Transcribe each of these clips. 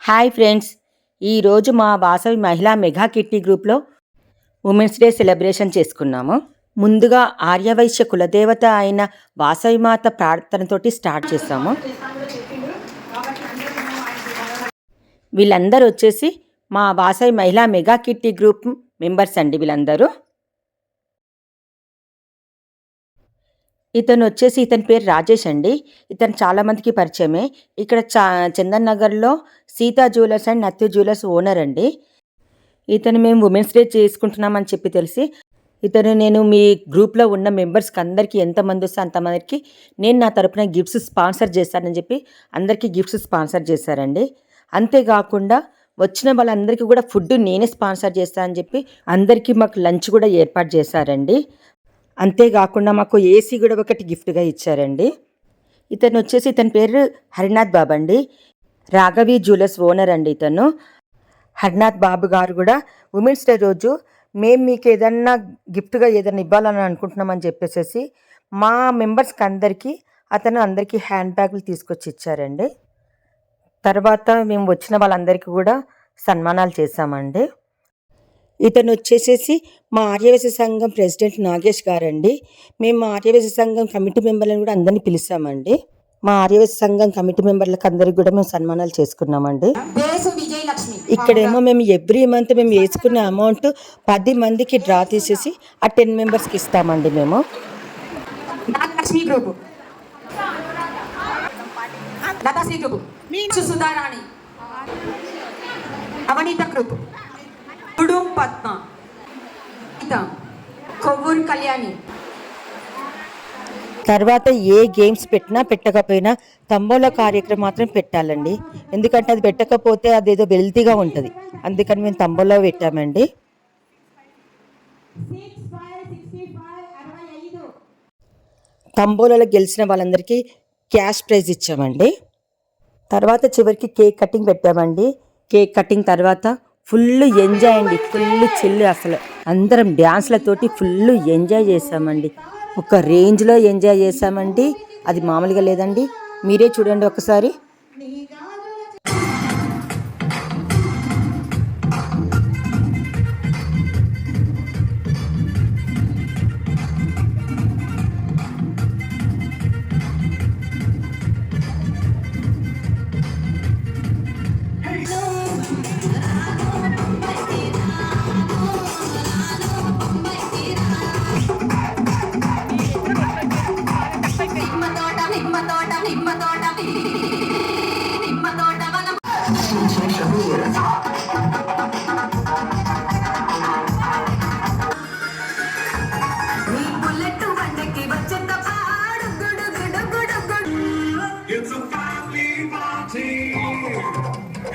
Hi friends, ఈరోజు మా వాసవి మహిళా మెగా కిట్టి గ్రూప్లో ఉమెన్స్ డే సెలబ్రేషన్ చేసుకున్నాము. ముందుగా ఆర్యవైశ్య కులదేవత అయిన వాసవి మాత ప్రార్థనతోటి స్టార్ట్ చేస్తాము. వీళ్ళందరూ వచ్చేసి మా వాసవి మహిళా మెగా కిట్టి గ్రూప్ మెంబర్స్ అండి. వీళ్ళందరూ ఇతని పేరు రాజేష్ అండి. ఇతను చాలామందికి పరిచయమే. ఇక్కడ చందన్ నగర్లో Sita jewellers and Nathu jewellers owner అండి. ఇతను మేము ఉమెన్స్ డే చేసుకుంటున్నామని చెప్పి తెలిసి నేను మీ గ్రూప్లో ఉన్న మెంబర్స్కి అందరికీ ఎంతమంది వస్తే అంతమందికి నేను నా తరపున గిఫ్ట్స్ స్పాన్సర్ చేస్తానని చెప్పి అందరికీ గిఫ్ట్స్ స్పాన్సర్ చేశారండి. అంతేకాకుండా వచ్చిన వాళ్ళందరికీ కూడా ఫుడ్ నేనే స్పాన్సర్ చేస్తానని చెప్పి అందరికీ మాకు లంచ్ కూడా ఏర్పాటు చేశారండి. అంతేకాకుండా మాకు ఏసీ కూడా ఒకటి గిఫ్ట్గా ఇచ్చారండి. ఇతని పేరు హరినాథ్ బాబు అండి. రాఘవి జ్యువెలర్స్ ఓనర్ అండి. హరినాథ్ బాబు గారు కూడా ఉమెన్స్ డే రోజు మేము మీకు ఏదన్నా గిఫ్ట్గా ఏదైనా ఇవ్వాలని అనుకుంటున్నామని చెప్పేసి మా మెంబర్స్కి అందరికీ హ్యాండ్ బ్యాగులు తీసుకొచ్చి ఇచ్చారండి. తర్వాత మేము వచ్చిన వాళ్ళందరికీ కూడా సన్మానాలు చేశామండి. ఇతను వచ్చేసేసి మా ఆర్యవైశ్య సంఘం ప్రెసిడెంట్ నాగేష్ గారండి. మేము మా ఆర్యవైశ్య సంఘం కమిటీ మెంబర్లను కూడా అందరినీ పిలిచామండి. మా ఆర్యవైశ్య సంఘం కమిటీ మెంబర్లకు అందరికి కూడా మేము సన్మానాలు చేసుకున్నామండి. ఇక్కడేమో మేము ఎవ్రీ మంత్ మేము వేసుకున్న అమౌంట్ 10 మందికి డ్రా తీసేసి ఆ 10 మెంబర్స్కి ఇస్తామండి. మేము అవనీత గ్రూప్, పద్మ, కొవ్వూరు కళ్యాణి. తర్వాత ఏ గేమ్స్ పెట్టకపోయినా తంబోలా కార్యక్రమం మాత్రం పెట్టాలండి. ఎందుకంటే అది పెట్టకపోతే అదేదో వెల్తీగా ఉంటుంది. అందుకని మేము తంబోలా పెట్టామండి. తంబోలాలో గెలిచిన వాళ్ళందరికీ క్యాష్ ప్రైజ్ ఇచ్చామండి. తర్వాత చివరికి కేక్ కటింగ్ పెట్టామండి. కేక్ కటింగ్ తర్వాత ఫుల్ ఎంజాయ్ అండి. ఫుల్ చిల్లు. అసలు అందరం డ్యాన్స్లతోటి ఫుల్ ఎంజాయ్ చేసామండి. ఒక రేంజ్లో ఎంజాయ్ చేసామండి. అది మామూలుగా లేదండి. మీరే చూడండి ఒకసారి.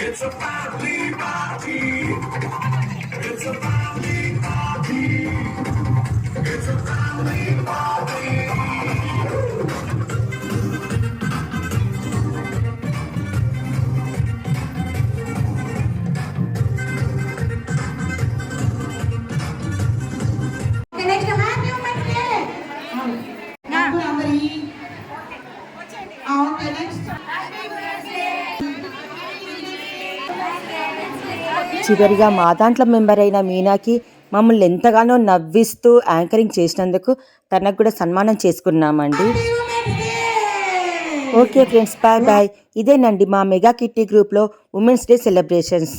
It's a family party. It's a family party. It's a family party. Okay, next hand you make it. Now, okay, next. చివరిగా మా దాంట్లో మెంబర్ అయిన మీనాకి మమ్మల్ని ఎంతగానో నవ్విస్తూ యాంకరింగ్ చేసినందుకు తనకు కూడా సన్మానం చేసుకున్నామండి. Okay friends, bye bye. ఇదేనండి మా మెగా కిట్టి గ్రూప్లో ఉమెన్స్ డే సెలబ్రేషన్స్.